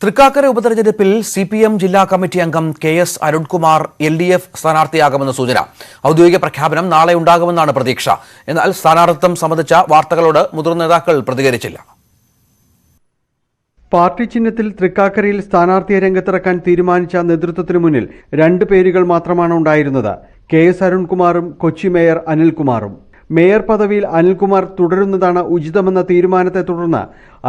തൃക്കാക്കര ഉപതെരഞ്ഞെടുപ്പിൽ സിപിഎം ജില്ലാ കമ്മിറ്റി അംഗം കെ.എസ്. അരുൺകുമാർ LDF സ്ഥാനാർത്ഥിയാകുമെന്ന സൂചന. ഔദ്യോഗിക പ്രഖ്യാപനം നാളെ ഉണ്ടാകുമെന്നാണ് പ്രതീക്ഷ. എന്നാൽ സ്ഥാനാർത്ഥിത്വം സംബന്ധിച്ച വാർത്തകളോട് മുതിർന്ന നേതാക്കൾ പ്രതികരിച്ചില്ല. പാർട്ടി ചിഹ്നത്തിൽ തൃക്കാക്കരയിൽ സ്ഥാനാർത്ഥിയെ രംഗത്തിറക്കാൻ തീരുമാനിച്ച നേതൃത്വത്തിനു മുന്നിൽ 2 പേരുകൾ മാത്രമാണ് ഉണ്ടായിരുന്നത്. കെ.എസ്. അരുൺകുമാറും കൊച്ചി മേയർ അനിൽകുമാറും. മേയർ പദവിയിൽ അനിൽകുമാർ തുടരുന്നതാണ് ഉചിതമെന്ന തീരുമാനത്തെ തുടർന്ന്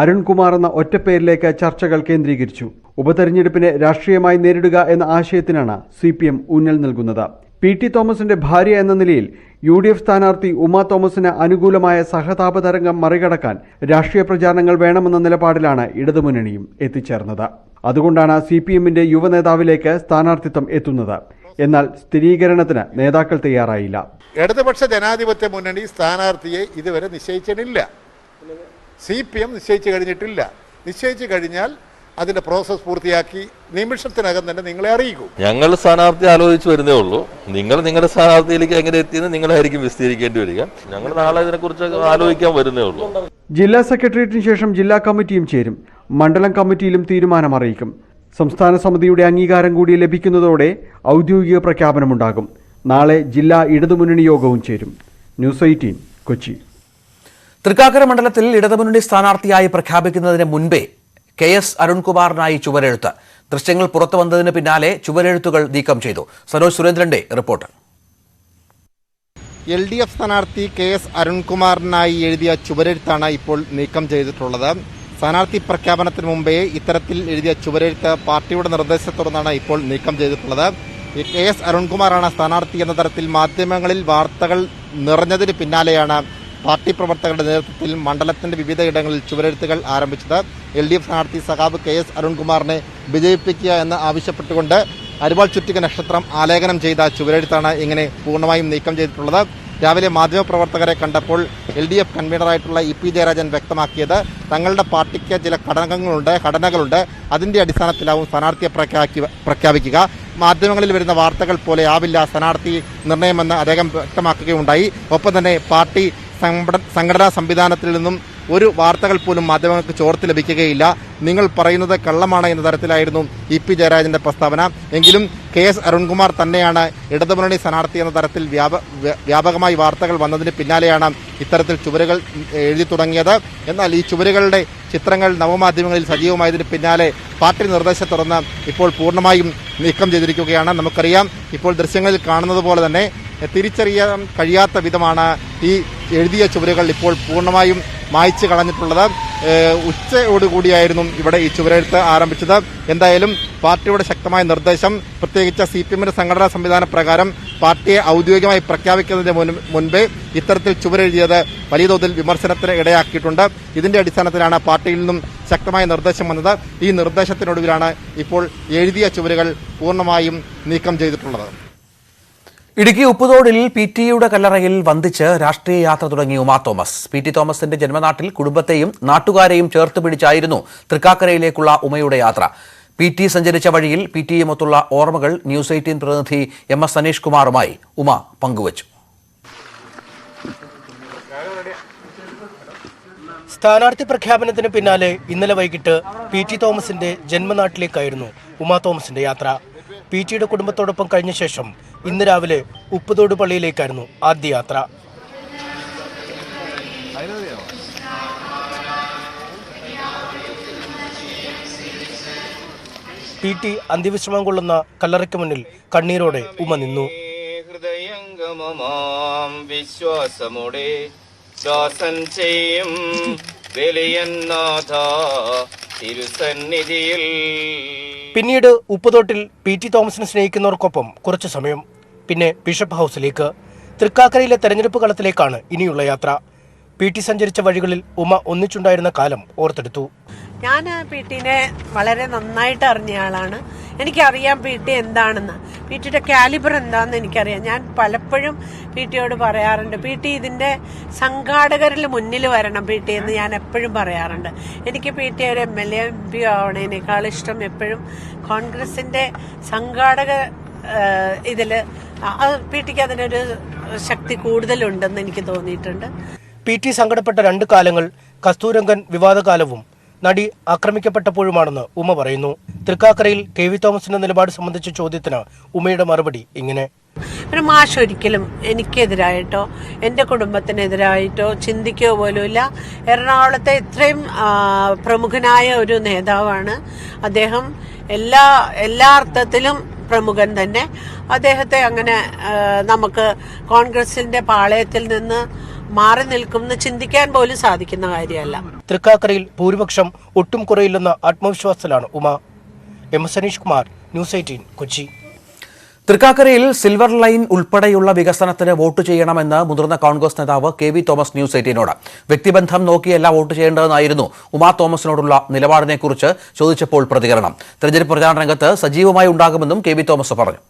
അരുൺകുമാർ എന്ന ഒറ്റപ്പേരിലേക്ക് ചർച്ചകൾ കേന്ദ്രീകരിച്ചു. ഉപതെരഞ്ഞെടുപ്പിനെ രാഷ്ട്രീയമായി നേരിടുക എന്ന ആശയത്തിനാണ് CPM ഊന്നൽ നൽകുന്നത്. P.T. തോമസിന്റെ ഭാര്യ എന്ന നിലയിൽ UDF സ്ഥാനാർത്ഥി ഉമ തോമസിന് അനുകൂലമായ സഹതാപതരംഗം മറികടക്കാൻ രാഷ്ട്രീയ പ്രചാരണങ്ങൾ വേണമെന്ന നിലപാടിലാണ് ഇടതുമുന്നണിയും എത്തിച്ചേർന്നത്. അതുകൊണ്ടാണ് CPMന്റെ യുവനേതാവിലേക്ക് സ്ഥാനാർത്ഥിത്വം എത്തുന്നത്. എന്നാൽ സ്ഥിരീകരണത്തിന് നേതാക്കൾ തയ്യാറായില്ല. ഇടതുപക്ഷ ജനാധിപത്യ മുന്നണി സ്ഥാനാർത്ഥിയെ ഇതുവരെ നിശ്ചയിച്ചിട്ടില്ല. CPM നിശ്ചയിച്ചു കഴിഞ്ഞിട്ടില്ല. നിശ്ചയിച്ചു കഴിഞ്ഞാൽ അതിന്റെ പ്രോസസ് പൂർത്തിയാക്കി നിമിഷത്തിനകം തന്നെ നിങ്ങളെ അറിയിക്കും. ഞങ്ങൾ സ്ഥാനാർത്ഥി ആലോചിച്ച് വരുന്നേ ഉള്ളൂ. നിങ്ങൾ നിങ്ങളുടെ സ്ഥാനാർത്ഥിയിലേക്ക് എങ്ങനെ എത്തിയെന്ന് നിങ്ങളായിരിക്കും വിശദീകരിക്കേണ്ടി വരിക. ഞങ്ങൾ നാളെ ഇതിനെക്കുറിച്ച് ആലോചിക്കാൻ വരുന്നേ ഉള്ളൂ. ജില്ലാ സെക്രട്ടേറിയറ്റിന് ശേഷം ജില്ലാ കമ്മിറ്റിയും ചേരും. മണ്ഡലം കമ്മിറ്റിയിലും തീരുമാനം അറിയിക്കും. സംസ്ഥാന സമിതിയുടെ അംഗീകാരം കൂടി ലഭിക്കുന്നതോടെ ഔദ്യോഗിക പ്രഖ്യാപനമുണ്ടാകും. നാളെ ജില്ലാ ഇടതുമുന്നണി യോഗവും ചേരും. ന്യൂസ് 18 കൊച്ചി. തൃക്കാക്കര മണ്ഡലത്തിൽ ഇടതുമുന്നണി സ്ഥാനാർത്ഥിയായി പ്രഖ്യാപിക്കുന്നതിന് മുൻപേ കെ.എസ്. അരുൺകുമാറിനായി ചുവരെഴുത്ത്. ദൃശ്യങ്ങൾ പുറത്തു വന്നതിന് പിന്നാലെ ചുവരെഴുത്തുകൾ നീക്കം ചെയ്തു. സനോജ് സുരേന്ദ്രന്റെ റിപ്പോർട്ട്. LDF സ്ഥാനാർത്ഥി കെ.എസ്. അരുൺകുമാറിനായി എഴുതിയ ചുവരെഴുത്താണ് ഇപ്പോൾ നീക്കം ചെയ്തിട്ടുള്ളത്. സ്ഥാനാർത്ഥി പ്രഖ്യാപനത്തിന് മുമ്പേ ഇത്തരത്തിൽ എഴുതിയ ചുവരെഴുത്ത് പാർട്ടിയുടെ നിർദ്ദേശത്തോടെയാണ് ഇപ്പോൾ നീക്കം ചെയ്തിട്ടുള്ളത്. കെ.എസ്. അരുൺകുമാറാണ് സ്ഥാനാർത്ഥി എന്ന തരത്തിൽ മാധ്യമങ്ങളിൽ വാർത്തകൾ നിറഞ്ഞതിന് പിന്നാലെയാണ് പാർട്ടി പ്രവർത്തകരുടെ നേതൃത്വത്തിൽ മണ്ഡലത്തിന്റെ വിവിധ ഇടങ്ങളിൽ ചുവരെഴുത്തുകൾ ആരംഭിച്ചത്. LDF സ്ഥാനാർത്ഥി സഖാബ് കെ.എസ്. അരുൺകുമാറിനെ വിജയിപ്പിക്കുക എന്ന് ആവശ്യപ്പെട്ടുകൊണ്ട് അരിവാൾ ചുറ്റിക നക്ഷത്രം ആലേഖനം ചെയ്ത ചുവരെഴുത്താണ് ഇങ്ങനെ പൂർണ്ണമായും നീക്കം ചെയ്തിട്ടുള്ളത്. രാവിലെ മാധ്യമപ്രവർത്തകരെ കണ്ടപ്പോൾ LDF കൺവീനറായിട്ടുള്ള EP ജയരാജൻ വ്യക്തമാക്കിയത് തങ്ങളുടെ പാർട്ടിക്ക് ചില ഘടനകളുണ്ട്. അതിന്റെ അടിസ്ഥാനത്തിലാവും സ്ഥാനാർത്ഥിയെ പ്രഖ്യാപിക്കുക. മാധ്യമങ്ങളിൽ വരുന്ന വാർത്തകൾ പോലെ ആവില്ല സ്ഥാനാർത്ഥി നിർണയമെന്ന് അദ്ദേഹം വ്യക്തമാക്കുകയുണ്ടായി. ഒപ്പം തന്നെ പാർട്ടി സംഘടനാ സംവിധാനത്തിൽ നിന്നും ഒരു വാർത്തകൾ പോലും മാധ്യമങ്ങൾക്ക് ചോർത്തി ലഭിക്കുകയില്ല. നിങ്ങൾ പറയുന്നത് കള്ളമാണ് എന്ന തരത്തിലായിരുന്നു EP ജയരാജന്റെ പ്രസ്താവന. എങ്കിലും കെ.എസ്. അരുൺകുമാർ തന്നെയാണ് ഇടതുമുന്നണി സ്ഥാനാർത്ഥി എന്ന തരത്തിൽ വ്യാപകമായി വാർത്തകൾ വന്നതിന് പിന്നാലെയാണ് ഇത്തരത്തിൽ ചുവരുകൾ എഴുതി തുടങ്ങിയത്. എന്നാൽ ഈ ചുവരുകളുടെ ചിത്രങ്ങൾ നവമാധ്യമങ്ങളിൽ സജീവമായതിന് പിന്നാലെ പാർട്ടി നിർദ്ദേശത്തെ തുടർന്ന് ഇപ്പോൾ പൂർണ്ണമായും നീക്കം ചെയ്തിരിക്കുകയാണ്. നമുക്കറിയാം, ഇപ്പോൾ ദൃശ്യങ്ങളിൽ കാണുന്നത് പോലെ തന്നെ തിരിച്ചറിയാൻ കഴിയാത്ത വിധമാണ് ഈ എഴുതിയ ചുവരുകൾ ഇപ്പോൾ പൂർണ്ണമായും മായ്ച്ചു കളഞ്ഞിട്ടുള്ളത്. ഉച്ചയോടുകൂടിയായിരുന്നു ഇവിടെ ഈ ചുവരെഴുത്ത് ആരംഭിച്ചത്. എന്തായാലും പാർട്ടിയുടെ ശക്തമായ നിർദ്ദേശം, പ്രത്യേകിച്ച് CPMന്റെ സംഘടനാ സംവിധാന പ്രകാരം പാർട്ടിയെ ഔദ്യോഗികമായി പ്രഖ്യാപിക്കുന്നതിന് മുൻപേ ഇത്തരത്തിൽ ചുവരെഴുതിയത് വലിയ തോതിൽ വിമർശനത്തിന് ഇടയാക്കിയിട്ടുണ്ട്. ഇതിന്റെ അടിസ്ഥാനത്തിലാണ് പാർട്ടിയിൽ നിന്നും ശക്തമായ നിർദ്ദേശം വന്നത്. ഈ നിർദ്ദേശത്തിനൊടുവിലാണ് ഇപ്പോൾ എഴുതിയ ചുവരുകൾ പൂർണ്ണമായും നീക്കം ചെയ്തിട്ടുള്ളത്. ഇടുക്കി ഉപ്പുതോടിൽ PT.യുടെ കല്ലറയിൽ വന്ദിച്ച് രാഷ്ട്രീയ യാത്ര തുടങ്ങി ഉമ തോമസ്. P.T. തോമസിന്റെ ജന്മനാട്ടിൽ കുടുംബത്തെയും നാട്ടുകാരെയും ചേർത്ത് പിടിച്ചായിരുന്നു തൃക്കാക്കരയിലേക്കുള്ള ഉമയുടെ യാത്ര. PT സഞ്ചരിച്ച വഴിയിൽ PT.യുമൊത്തുള്ള ഓർമ്മകൾ ന്യൂസ് 18 പ്രതിനിധി MS സനീഷ് കുമാറുമായി ഉമ പങ്കുവച്ചു. സ്ഥാനാർത്ഥി പ്രഖ്യാപനത്തിന് പിന്നാലെ ഇന്നലെ വൈകിട്ട് P.T. തോമസിന്റെ ജന്മനാട്ടിലേക്കായിരുന്നു ഉമ തോമസിന്റെ യാത്ര. P.T.യുടെ കുടുംബത്തോടൊപ്പം കഴിഞ്ഞ ശേഷം ഇന്ന് രാവിലെ ഉപ്പുതോട് പള്ളിയിലേക്കായിരുന്നു ആദ്യ യാത്ര. P.T. അന്ത്യവിശ്രമം കൊള്ളുന്ന കല്ലറയ്ക്ക് മുന്നിൽ കണ്ണീരോടെ ഉമ നിന്നു. വിശ്വാസമോടെ ദാസൻ ചെയ്യും തിരുസന്നിധിയിൽ. പിന്നീട് ഉപ്പുതോട്ടിൽ P.T. തോമസിനെ സ്നേഹിക്കുന്നവർക്കൊപ്പം കുറച്ചു സമയം. പിന്നെ ബിഷപ്പ് ഹൗസിലേക്ക്. തൃക്കാക്കരയിലെ തെരഞ്ഞെടുപ്പ് കളത്തിലേക്കാണ് ഇനിയുള്ള യാത്ര. P.T. സഞ്ചരിച്ച വഴികളിൽ ഉമ ഒന്നിച്ചുണ്ടായിരുന്ന കാലം ഓർത്തെടുത്തു. ഞാൻ P.T.നെ വളരെ നന്നായിട്ട് അറിഞ്ഞ ആളാണ്. എനിക്കറിയാം P.T. എന്താണെന്ന്, P.T.യുടെ കാലിബർ എന്താണെന്ന് എനിക്കറിയാം. ഞാൻ പലപ്പോഴും P.T.യോട് പറയാറുണ്ട്, P.T. ഇതിന്റെ സംഘാടകരിൽ മുന്നിൽ വരണം P.T. എന്ന് ഞാൻ എപ്പോഴും പറയാറുണ്ട്. എനിക്ക് P.T. ഒരു MLA MP ആവണേനേക്കാൾ ഇഷ്ടം എപ്പോഴും കോൺഗ്രസിന്റെ സംഘാടക ഇതില് P.T.ക്ക് അതിനൊരു ശക്തി കൂടുതലുണ്ടെന്ന് എനിക്ക് തോന്നിയിട്ടുണ്ട്. P.T. സങ്കടപ്പെട്ട 2 കാലങ്ങൾ കസ്തൂരംഗൻ വിവാദകാലവും നടി ആക്രമിക്കപ്പെട്ടപ്പോഴുമാണെന്ന് ഉമ പറയുന്നു. തൃക്കാക്കരയിൽ KV തോമസിന്റെ നിലപാട് സംബന്ധിച്ച ചോദ്യത്തിന് ഉമയുടെ മറുപടി ഇങ്ങനെ: ഒരു മാഷ് ഒരിക്കലും എനിക്കെതിരായിട്ടോ എൻ്റെ കുടുംബത്തിനെതിരായിട്ടോ ചിന്തിക്കുകയോ പോലുമില്ല. എറണാകുളത്തെ ഇത്രയും പ്രമുഖനായ ഒരു നേതാവാണ് അദ്ദേഹം. എല്ലാ അർത്ഥത്തിലും പ്രമുഖൻ തന്നെ. അദ്ദേഹത്തെ അങ്ങനെ നമുക്ക് കോൺഗ്രസിന്റെ പാളയത്തിൽ നിന്ന് മാറി നിൽക്കുമെന്ന് ചിന്തിക്കാൻ പോലും സാധിക്കുന്ന കാര്യമല്ല. തൃക്കാക്കരയിൽ ഭൂരിപക്ഷം ഒട്ടും കുറയില്ലെന്ന ആത്മവിശ്വാസത്തിലാണ് ഉമ. MS Aneesh Kumar, news 18, Kochi. തൃക്കാക്കരയിൽ സിൽവർ ലൈൻ ഉൾപ്പെടെയുള്ള വികസനത്തിന് വോട്ട് ചെയ്യണമെന്ന് മുതിർന്ന കോൺഗ്രസ് നേതാവ് KV തോമസ് ന്യൂസ് 18നോട്. വ്യക്തിബന്ധം നോക്കിയല്ല വോട്ട് ചെയ്യേണ്ടതെന്നായിരുന്നു ഉമാ തോമസിനോടുള്ള നിലപാടിനെക്കുറിച്ച് ചോദിച്ചപ്പോൾ പ്രതികരണം. തെരഞ്ഞെടുപ്പ് പ്രചാരണ രംഗത്ത് സജീവമായി ഉണ്ടാകുമെന്നും KV തോമസ് പറഞ്ഞു.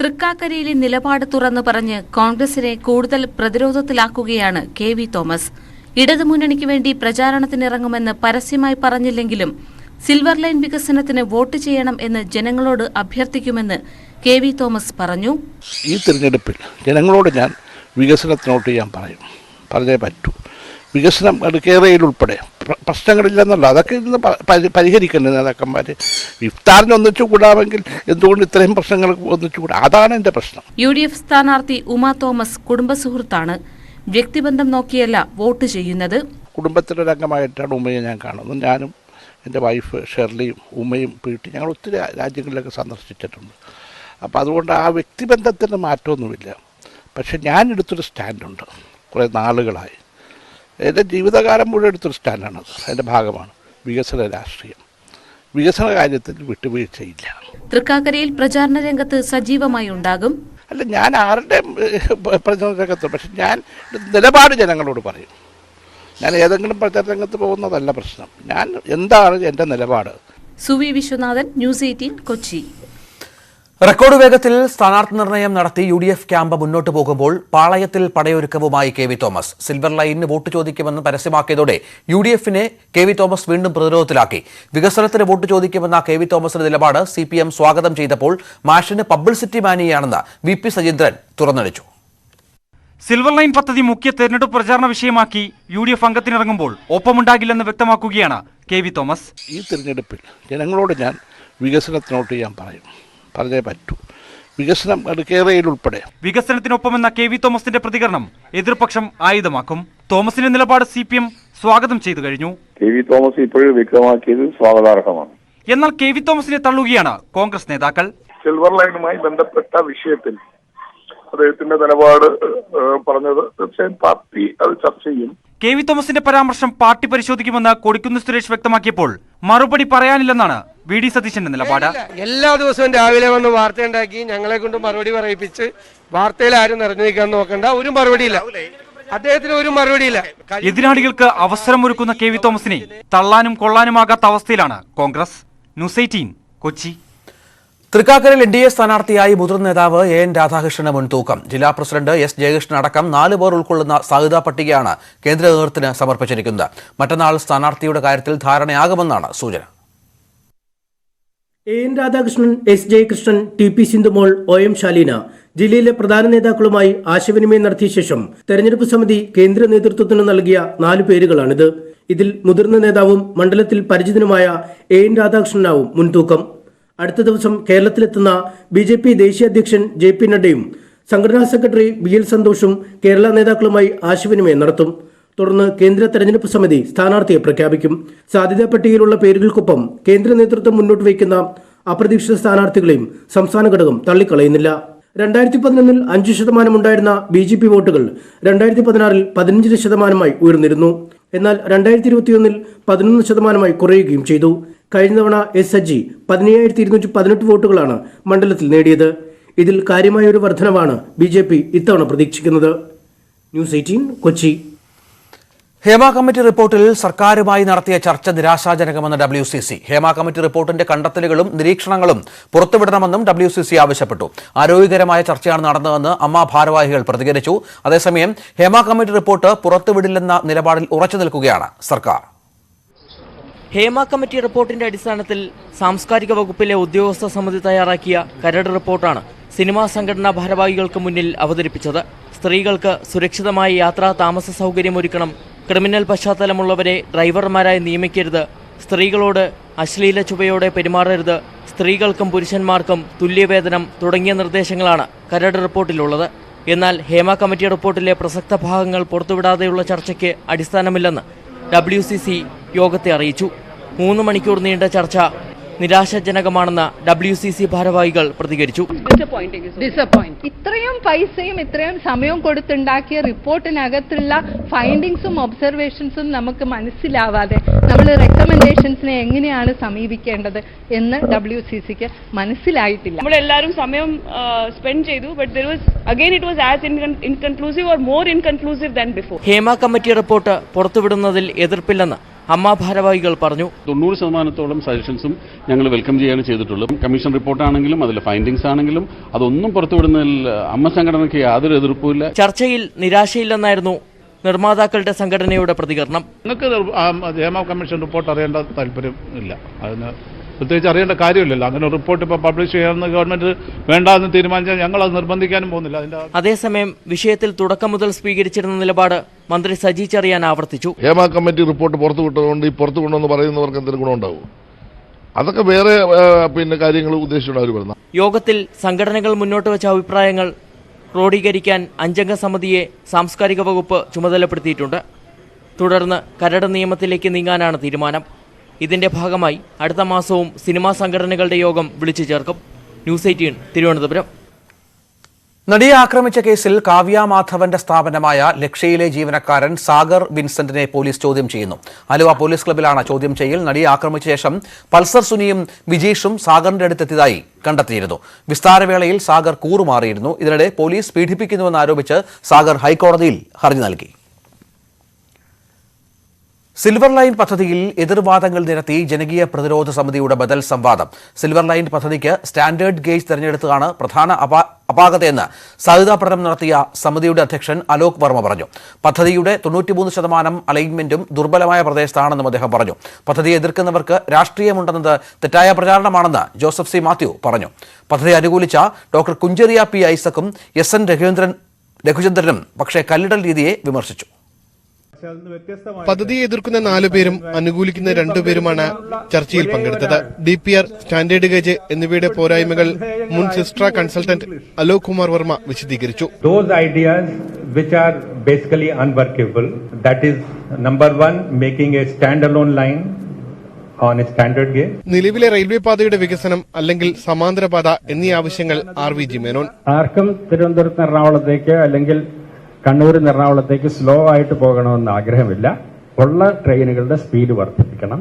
തൃക്കാക്കരയിലെ നിലപാട് തുറന്നു പറഞ്ഞ് കോൺഗ്രസിനെ കൂടുതൽ പ്രതിരോധത്തിലാക്കുകയാണ് KV തോമസ്. ഇടതുമുന്നണിക്ക് വേണ്ടി പ്രചാരണത്തിനിറങ്ങുമെന്ന് പരസ്യമായി പറഞ്ഞില്ലെങ്കിലും സിൽവർ ലൈൻ വികസനത്തിന് വോട്ട് ചെയ്യണം എന്ന് ജനങ്ങളോട് അഭ്യർത്ഥിക്കുമെന്ന് KV തോമസ് പറഞ്ഞു. ഈ തിരഞ്ഞെടുപ്പിൽ ജനങ്ങളോട് ഞാൻ വികസനത്തിന് വോട്ട് ചെയ്യാൻ പറഞ്ഞേ പറ്റൂ. വികസനം കേരളയിൽ ഉൾപ്പെടെ പ്രശ്നങ്ങളില്ലെന്നല്ല, അതൊക്കെ ഇന്ന് പരിഹരിക്കേണ്ട നേതാക്കന്മാർ. ഇഫ്താറിന് ഒന്നിച്ചു കൂടാമെങ്കിൽ എന്തുകൊണ്ട് ഇത്രയും പ്രശ്നങ്ങൾ ഒന്നിച്ചുകൂടാ? അതാണ് എൻ്റെ പ്രശ്നം. UDF സ്ഥാനാർത്ഥി ഉമാ തോമസ് കുടുംബസുഹൃത്താണ്. വ്യക്തിബന്ധം നോക്കിയല്ല വോട്ട് ചെയ്യുന്നത്. കുടുംബത്തിൻ്റെ ഒരു അംഗമായിട്ടാണ് ഉമ്മയെ ഞാൻ കാണുന്നത്. ഞാനും എൻ്റെ വൈഫ് ഷെർലിയും ഉമ്മയും PT ഞങ്ങൾ ഒത്തിരി രാജ്യങ്ങളിലൊക്കെ സന്ദർശിച്ചിട്ടുണ്ട്. അപ്പോൾ അതുകൊണ്ട് ആ വ്യക്തിബന്ധത്തിന് മാറ്റമൊന്നുമില്ല. പക്ഷെ ഞാൻ എടുത്തൊരു സ്റ്റാൻഡുണ്ട്. കുറേ നാളുകളായി എൻ്റെ ജീവിതകാലം മുഴുവൻ എടുത്തൊരു സ്റ്റാൻഡാണത്. അതിൻ്റെ ഭാഗമാണ് വികസന രാഷ്ട്രീയം. വികസന കാര്യത്തിൽ വിട്ടുവീഴ്ചയില്ല. തൃക്കാക്കരയിൽ പ്രചാരണ രംഗത്ത് സജീവമായി ഉണ്ടാകും. അല്ല, ഞാൻ ആരുടെ പ്രചാരണ രംഗത്ത്, പക്ഷെ ഞാൻ നിലപാട് ജനങ്ങളോട് പറയും. ഞാൻ ഏതെങ്കിലും പ്രചാരണ രംഗത്ത് പോകുന്നതല്ല പ്രശ്നം. ഞാൻ എന്താണ് എൻ്റെ നിലപാട്. സുവി വിശ്വനാഥൻ, ന്യൂസ് 18, കൊച്ചി. റെക്കോർഡ് വേഗത്തിൽ സ്ഥാനാർത്ഥി നിർണയം നടത്തി UDF ക്യാമ്പ് മുന്നോട്ട് പോകുമ്പോൾ പാളയത്തിൽ പടയൊരുക്കവുമായി KV തോമസ്. സിൽവർ ലൈനിന് വോട്ട് ചോദിക്കുമെന്ന് പരസ്യമാക്കിയതോടെ UDFനെ KV തോമസ് വീണ്ടും പ്രതിരോധത്തിലാക്കി. വികസനത്തിന് വോട്ട് ചോദിക്കുമെന്ന KV തോമസിന്റെ നിലപാട് CPM സ്വാഗതം ചെയ്തപ്പോൾ മാഷിന് പബ്ലിസിറ്റി മാനിയാണെന്ന് VP സജീന്ദ്രൻ തുറന്നടിച്ചു. സിൽവർ ലൈൻ പദ്ധതി മുഖ്യ തെരഞ്ഞെടുപ്പ് പ്രചാരണ വിഷയമാക്കി UDF അംഗത്തിനിറങ്ങുമ്പോൾ ഒപ്പമുണ്ടാകില്ലെന്ന് വ്യക്തമാക്കുകയാണ് KV തോമസ്. ഈ തിരഞ്ഞെടുപ്പിൽ ജനങ്ങളോട് ഞാൻ വികസനത്തിന് വോട്ട് ചെയ്യാൻ പറഞ്ഞേ പറ്റൂ. വികസനം കേരളയിൽ ഉൾപ്പെടെ വികസനത്തിനൊപ്പമെന്ന KV തോമസിന്റെ പ്രതികരണം എതിർപക്ഷം ആയുധമാക്കും. തോമസിന്റെ നിലപാട് CPM സ്വാഗതം ചെയ്തു കഴിഞ്ഞു. KV തോമസ് ഇപ്പോഴും വ്യക്തമാക്കിയത് സ്വാഗതാർഹമാണ്. എന്നാൽ KV തോമസിനെ തള്ളുകയാണ് കോൺഗ്രസ് നേതാക്കൾ. സിൽവർ ലൈനുമായി ബന്ധപ്പെട്ട വിഷയത്തിൽ അദ്ദേഹത്തിന്റെ നിലപാട് പറഞ്ഞത് തീർച്ചയായും പാർട്ടി അത് ചർച്ച ചെയ്യും. KV തോമസിന്റെ പരാമർശം പാർട്ടി പരിശോധിക്കുമെന്ന് കൊടിക്കുന്ന് സുരേഷ് വ്യക്തമാക്കിയപ്പോൾ മറുപടി പറയാനില്ലെന്നാണ് VD സതീശന്റെ നിലപാട്. എല്ലാ ദിവസവും രാവിലെ വന്ന് വാർത്തയുണ്ടാക്കി ഞങ്ങളെ കൊണ്ട് മറുപടി പറയിപ്പിച്ച് വാർത്തയിൽ ആരും നിറഞ്ഞു നിൽക്കാൻ നോക്കണ്ട. ഒരു മറുപടിയില്ല, അദ്ദേഹത്തിന് ഒരു മറുപടിയില്ല. എതിരാളികൾക്ക് അവസരമൊരുക്കുന്ന KV തോമസിനെ തള്ളാനും കൊള്ളാനുമാകാത്ത അവസ്ഥയിലാണ് കോൺഗ്രസ്. ന്യൂസ് 18, കൊച്ചി. തൃക്കാക്കരയിൽ NDA സ്ഥാനാർത്ഥിയായി മുതിർന്ന നേതാവ് AN രാധാകൃഷ്ണന് മുൻതൂക്കം. ജില്ലാ പ്രസിഡന്റ് S ജയകൃഷ്ണൻ അടക്കം 4 പേർ ഉൾക്കൊള്ളുന്ന സാധ്യതാ പട്ടികയാണ് കേന്ദ്ര നേതൃത്വത്തിന് സമർപ്പിച്ചിരിക്കുന്നത്. മറ്റന്നാൾ സ്ഥാനാർത്ഥിയുടെ കാര്യത്തിൽ ധാരണയാകുമെന്നാണ് സൂചന. AN Radhakrishnan, S Jayakrishnan, TP Sindhumol, OM ശാലീന ജില്ലയിലെ പ്രധാന നേതാക്കളുമായി ആശയവിനിമയം നടത്തിയ ശേഷം തെരഞ്ഞെടുപ്പ് സമിതി കേന്ദ്ര നേതൃത്വത്തിന് നൽകിയ 4 പേരുകളാണിത്. ഇതിൽ മുതിർന്ന നേതാവും മണ്ഡലത്തിൽ പരിചിതനുമായ AN രാധാകൃഷ്ണനാവും മുൻതൂക്കം. അടുത്ത ദിവസം കേരളത്തിലെത്തുന്ന BJP ദേശീയ അധ്യക്ഷൻ JP നഡ്ഡയും സംഘടനാ സെക്രട്ടറി BL സന്തോഷും കേരള നേതാക്കളുമായി ആശയവിനിമയം നടത്തും. തുടർന്ന് കേന്ദ്ര തെരഞ്ഞെടുപ്പ് സമിതി സ്ഥാനാർത്ഥിയെ പ്രഖ്യാപിക്കും. സാധ്യതാ പട്ടികയിലുള്ള പേരുകൾക്കൊപ്പം കേന്ദ്ര നേതൃത്വം മുന്നോട്ട് വയ്ക്കുന്ന അപ്രതീക്ഷിത സ്ഥാനാർത്ഥികളെയും സംസ്ഥാന ഘടകം തള്ളിക്കളയുന്നില്ല. 2011 5% ഉണ്ടായിരുന്ന BJP വോട്ടുകൾ 2016 15% ഉയർന്നിരുന്നു. എന്നാൽ 2021 11% കുറയുകയും ചെയ്തു. കഴിഞ്ഞ തവണ S സജി 17,218 വോട്ടുകളാണ് മണ്ഡലത്തിൽ നേടിയത്. ഇതിൽ കാര്യമായ ഒരു വർധനവാണ് BJP ഇത്തവണ പ്രതീക്ഷിക്കുന്നത്. ന്യൂസ് 18, കൊച്ചി. ഹേമ കമ്മിറ്റി റിപ്പോർട്ടിൽ സർക്കാരുമായി നടത്തിയ ചർച്ച നിരാശാജനകമെന്ന് WCC. ഹേമ കമ്മിറ്റി റിപ്പോർട്ടിന്റെ കണ്ടെത്തലുകളും നിരീക്ഷണങ്ങളും പുറത്തുവിടണമെന്നും WCC ആവശ്യപ്പെട്ടു. ആരോഗ്യകരമായ ചർച്ചയാണ് നടന്നതെന്ന് അമ്മ ഭാരവാഹികൾ പ്രതികരിച്ചു. അതേസമയം ഹേമ കമ്മിറ്റി റിപ്പോർട്ട് പുറത്തുവിടില്ലെന്ന നിലപാടിൽ ഉറച്ചു നിൽക്കുകയാണ് സർക്കാർ. ഹേമ കമ്മിറ്റി റിപ്പോർട്ടിന്റെ അടിസ്ഥാനത്തിൽ സാംസ്കാരിക വകുപ്പിലെ ഉദ്യോഗസ്ഥ സമിതി തയ്യാറാക്കിയ കരട് റിപ്പോർട്ടാണ് സിനിമാ സംഘടനാ ഭാരവാഹികൾക്ക് മുന്നിൽ അവതരിപ്പിച്ചത്. സ്ത്രീകൾക്ക് സുരക്ഷിതമായ യാത്രാ താമസ സൗകര്യമൊരുക്കണം, ക്രിമിനൽ പശ്ചാത്തലമുള്ളവരെ ഡ്രൈവർമാരായി നിയമിക്കരുത്, സ്ത്രീകളോട് അശ്ലീല ചുവയോടെ പെരുമാറരുത്, സ്ത്രീകൾക്കും പുരുഷന്മാർക്കും തുല്യവേതനം തുടങ്ങിയ നിർദ്ദേശങ്ങളാണ് കരട് റിപ്പോർട്ടിലുള്ളത്. എന്നാൽ ഹേമ കമ്മിറ്റി റിപ്പോർട്ടിലെ പ്രസക്ത ഭാഗങ്ങൾ പുറത്തുവിടാതെയുള്ള ചർച്ചയ്ക്ക് അടിസ്ഥാനമില്ലെന്ന് WCC യോഗത്തെ അറിയിച്ചു. 3 മണിക്കൂർ നീണ്ട ചർച്ച നിരാശാജനകമാണെന്ന് WCC ഭാരവാഹികൾ പ്രതികരിച്ചു. ഇത്രയും പൈസയും ഇത്രയും സമയവും കൊടുത്തുണ്ടാക്കിയ റിപ്പോർട്ടിനകത്തുള്ള ഫൈൻഡിങ്സും ഒബ്സർവേഷൻസും നമുക്ക് മനസ്സിലാവാതെ നമ്മൾ റെക്കമെൻഡേഷൻസിനെ എങ്ങനെയാണ് സമീപിക്കേണ്ടത് എന്ന് WCCക്ക് മനസ്സിലായിട്ടില്ല. നമ്മളെല്ലാവരും സമയം സ്പെൻഡ് ചെയ്തു, but there was again it was as inconclusive or more inconclusive than before. Hema committee report പുറത്തുവിടുന്നതിൽ എതിർപ്പില്ലെന്ന് അമ്മ ഭാരവാഹികൾ പറഞ്ഞു. 90% സജഷൻസും ഞങ്ങൾ വെൽക്കം ചെയ്യാണ് ചെയ്തിട്ടുള്ളത്. കമ്മീഷൻ റിപ്പോർട്ടാണെങ്കിലും അതിലെ ഫൈൻഡിങ്സ് ആണെങ്കിലും അതൊന്നും പുറത്തുവിടുന്നതിൽ അമ്മ സംഘടനയ്ക്ക് യാതൊരു എതിർപ്പുമില്ല. ചർച്ചയിൽ നിരാശയില്ലെന്നായിരുന്നു നിർമ്മാതാക്കളുടെ സംഘടനയുടെ പ്രതികരണം. നിങ്ങൾക്ക് ഹേമ കമ്മീഷൻ റിപ്പോർട്ട് അറിയേണ്ട താല്പര്യം ഇല്ല, അതിന് പ്രത്യേകിച്ച് അറിയേണ്ട കാര്യമില്ലല്ലോ. അങ്ങനെ റിപ്പോർട്ട് ഇപ്പോൾ പബ്ലിഷ് ചെയ്യാമെന്ന് ഗവൺമെന്റ് വേണ്ടാന്ന് തീരുമാനിച്ചാൽ ഞങ്ങൾ അത് നിർബന്ധിക്കാനും പോകുന്നില്ല. അതേസമയം വിഷയത്തിൽ തുടക്കം മുതൽ സ്വീകരിച്ചിരുന്ന നിലപാട് മന്ത്രി സജി ചെറിയാൻ ആവർത്തിച്ചു. ഹേമ കമ്മിറ്റി റിപ്പോർട്ട് പുറത്തു വിട്ടതുകൊണ്ട് ഈ പുറത്തു കൊണ്ടുവന്ന് പറയുന്നവർക്ക് എന്തെങ്കിലും ഗുണമുണ്ടാവും? അതൊക്കെ വേറെ കാര്യങ്ങൾ ഉദ്ദേശിച്ചുകൊണ്ട് അവർ വരുന്നത്. യോഗത്തിൽ സംഘടനകൾ മുന്നോട്ട് വെച്ച അഭിപ്രായങ്ങൾ ക്രോഡീകരിക്കാൻ 5 അംഗ സമിതിയെ സാംസ്കാരിക വകുപ്പ് ചുമതലപ്പെടുത്തിയിട്ടുണ്ട്. തുടർന്ന് കരട് നിയമത്തിലേക്ക് നീങ്ങാനാണ് തീരുമാനം. ഇതിന്റെ ഭാഗമായി അടുത്ത മാസവും സിനിമാ സംഘടനകളുടെ യോഗം വിളിച്ചു ചേർക്കും. ന്യൂസ് 18 തിരുവനന്തപുരം. നടിയെ ആക്രമിച്ച കേസിൽ കാവ്യ മാധവന്റെ സ്ഥാപനമായ ലക്ഷ്യയിലെ ജീവനക്കാരൻ സാഗർ വിൻസെന്റിനെ പോലീസ് ചോദ്യം ചെയ്യുന്നു. ആലുവ പോലീസ് ക്ലബ്ബിലാണ് ചോദ്യം ചെയ്യൽ. നടിയെ ആക്രമിച്ച ശേഷം പൾസർ സുനിയും വിജീഷും സാഗറിന്റെ അടുത്തെത്തിയതായി കണ്ടെത്തിയിരുന്നു. വിസ്താരവേളയിൽ സാഗർ കൂറുമാറിയിരുന്നു. ഇതിനിടെ പോലീസ് പീഡിപ്പിക്കുന്നുവെന്ന് ആരോപിച്ച് സാഗർ ഹൈക്കോടതിയിൽ ഹർജി നൽകി. സിൽവർ ലൈൻ പദ്ധതിയിൽ എതിർവാദങ്ങൾ നിരത്തി ജനകീയ പ്രതിരോധ സമിതിയുടെ ബദൽ സംവാദം. സിൽവർ ലൈൻ പദ്ധതിക്ക് സ്റ്റാൻഡേർഡ് ഗേജ് തെരഞ്ഞെടുത്തതാണ് പ്രധാന അപാകതയെന്ന് സാധ്യതാ പഠനം നടത്തിയ സമിതിയുടെ അധ്യക്ഷൻ അലോക് വർമ്മ പറഞ്ഞു. പദ്ധതിയുടെ 93% അലൈൻമെന്റും ദുർബലമായ പ്രദേശത്താണെന്നും അദ്ദേഹം പറഞ്ഞു. പദ്ധതിയെ എതിർക്കുന്നവർക്ക് രാഷ്ട്രീയമുണ്ടെന്നത് തെറ്റായ പ്രചാരണമാണെന്ന് ജോസഫ് സി മാത്യു പറഞ്ഞു. പദ്ധതി അനുകൂലിച്ച ഡോക്ടർ കുഞ്ചേറിയ പി ഐസക്കും SN രഘുചന്ദ്രനും പക്ഷേ കല്ലിടൽ രീതിയെ വിമർശിച്ചു. പദ്ധതിയെ എതിർക്കുന്ന 4 പേരും അനുകൂലിക്കുന്ന 2 പേരുമാണ് ചർച്ചയിൽ പങ്കെടുത്തത്. DPR, സ്റ്റാൻഡേർഡ് ഗേജ് എന്നിവയുടെ പോരായ്മകൾ മുൻ സിസ്ട്ര കൺസൾട്ടന്റ് അലോക് കുമാർ വർമ്മ വിശദീകരിച്ചു. Those ideas which are basically unworkable, that is number 1, making a standalone line on a standard gauge. നിലവിലെ റെയിൽവേ പാതയുടെ വികസനം അല്ലെങ്കിൽ സമാന്തര പാത എന്നീ ആവശ്യങ്ങൾ RVG മേനോൻ. ആർക്കും തിരുവനന്തപുരത്ത് എറണാകുളത്തേക്ക് അല്ലെങ്കിൽ കണ്ണൂരിൽ നിന്ന് എറണാകുളത്തേക്ക് സ്ലോ ആയിട്ട് പോകണമെന്ന് ആഗ്രഹമില്ല. ഉള്ള ട്രെയിനുകളുടെ സ്പീഡ് വർദ്ധിപ്പിക്കണം.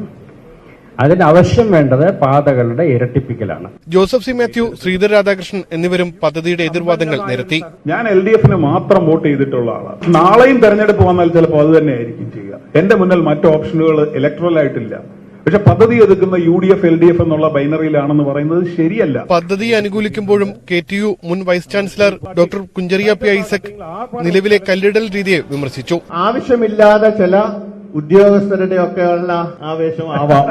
അതിന് ആവശ്യം വേണ്ടത് പാതകളുടെ ഇരട്ടിപ്പിക്കലാണ്. ജോസഫ് സി മാത്യു, ശ്രീധർ രാധാകൃഷ്ണൻ എന്നിവരും പദ്ധതിയുടെ എതിർവാദങ്ങൾ നിരത്തി. ഞാൻ LDFന് മാത്രം വോട്ട് ചെയ്തിട്ടുള്ള ആളാണ്. നാളെയും തെരഞ്ഞെടുപ്പ് വന്നാൽ ചിലപ്പോൾ അത് തന്നെയായിരിക്കും ചെയ്യുക. എന്റെ മുന്നിൽ മറ്റു ഓപ്ഷനുകൾ ഇലക്ട്രൽ ആയിട്ടില്ല. പക്ഷെ പദ്ധതി എതിർക്കുന്ന UDF LDF എന്നുള്ള ബൈനറിയിലാണെന്ന് പറയുന്നത് ശരിയല്ല. പദ്ധതിയെ അനുകൂലിക്കുമ്പോഴും KTU മുൻ vice chancellor doctor Kuncheria P Isaac നിലവിലെ കല്ലിടൽ രീതിയെ വിമർശിച്ചു. ആവശ്യമില്ലാതെ ചില ഉദ്യോഗസ്ഥരുടെ ഒക്കെയുള്ള ആവേശം ആവാം.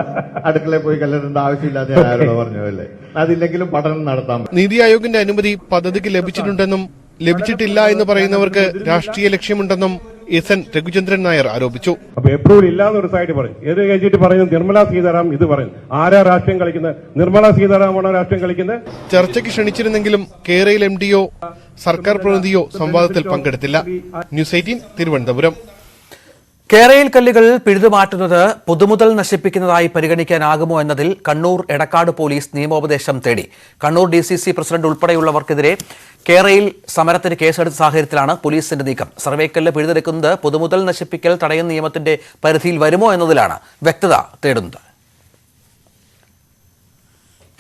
അടുക്കളയിൽ പോയി കല്ലിടേണ്ട ആവശ്യമില്ലാതെ ആരോട് പറഞ്ഞല്ലേ. അതില്ലെങ്കിലും പഠനം നടത്താം. നീതി ആയോഗിന്റെ അനുമതി പദ്ധതിക്ക് ലഭിച്ചിട്ടുണ്ടെന്നും ലഭിച്ചിട്ടില്ല എന്ന് പറയുന്നവർക്ക് രാഷ്ട്രീയ ലക്ഷ്യമുണ്ടെന്നും SN രഘുചന്ദ്രൻ നായർ ആരോപിച്ചു. അപ്പൊ അപ്രൂവൽ ഇല്ലാന്നൊരു സൈഡ് പറയും, ഏത് കഴിഞ്ഞിട്ട് പറയുന്നത് നിർമ്മല സീതാറാം ഇത് പറയും. ആരാ രാഷ്ട്രീയം കളിക്കുന്നത്? നിർമ്മല സീതാറാമാണോ രാഷ്ട്രീയം കളിക്കുന്നത്? ചർച്ചയ്ക്ക് ക്ഷണിച്ചിരുന്നെങ്കിലും കേരയിൽ MDയോ സർക്കാർ പ്രതിനിധിയോ സംവാദത്തിൽ പങ്കെടുത്തില്ല. ന്യൂസ് 18 തിരുവനന്തപുരം. കേരയിൽ കല്ലുകൾ പിഴുതുമാറ്റുന്നത് പൊതുമുതൽ നശിപ്പിക്കുന്നതായി പരിഗണിക്കാനാകുമോ എന്നതിൽ കണ്ണൂർ എടക്കാട് പോലീസ് നിയമോപദേശം തേടി. കണ്ണൂർ DCC പ്രസിഡന്റ് ഉൾപ്പെടെയുള്ളവർക്കെതിരെ കേരയിൽ സമരത്തിന് കേസെടുത്ത സാഹചര്യത്തിലാണ് പോലീസിന്റെ നീക്കം. സർവേക്കല്ല് പിഴുതെടുക്കുന്നത് പൊതുമുതൽ നശിപ്പിക്കൽ തടയുന്ന നിയമത്തിന്റെ പരിധിയിൽ വരുമോ എന്നതിലാണ് വ്യക്തത തേടുന്നത്.